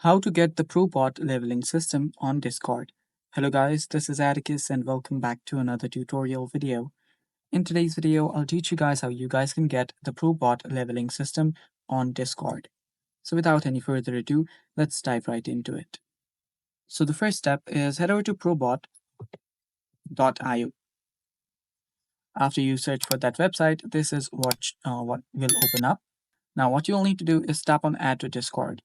How to get the ProBot leveling system on Discord. Hello guys, this is Atticus and welcome back to another tutorial video. In today's video, I'll teach you guys how you guys can get the ProBot leveling system on Discord. So without any further ado, let's dive right into it. So the first step is head over to probot.io. After you search for that website, this is what will open up. Now what you'll need to do is tap on add to Discord.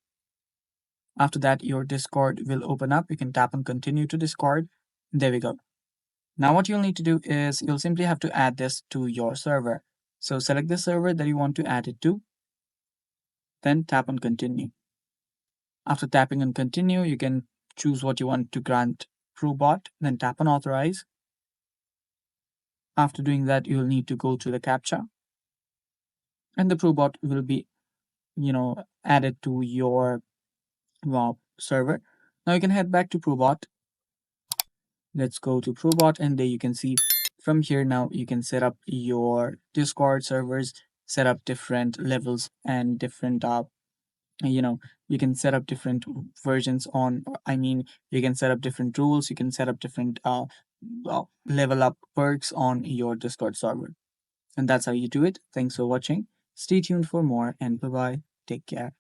After that, your Discord will open up. You can tap on continue to Discord. There we go. Now what you'll need to do is you'll simply have to add this to your server. So select the server that you want to add it to, then tap on continue. After tapping on continue, you can choose what you want to grant ProBot, then tap on authorize. After doing that, you'll need to go to the CAPTCHA and the ProBot will be, added to your server. Now you can head back to ProBot. Let's go to ProBot and there you can see from here now you can set up your Discord servers, set up different levels and different you can set up different versions on you can set up different rules, you can set up different level up perks on your Discord server. And that's how you do it. Thanks for watching. Stay tuned for more and bye bye. Take care.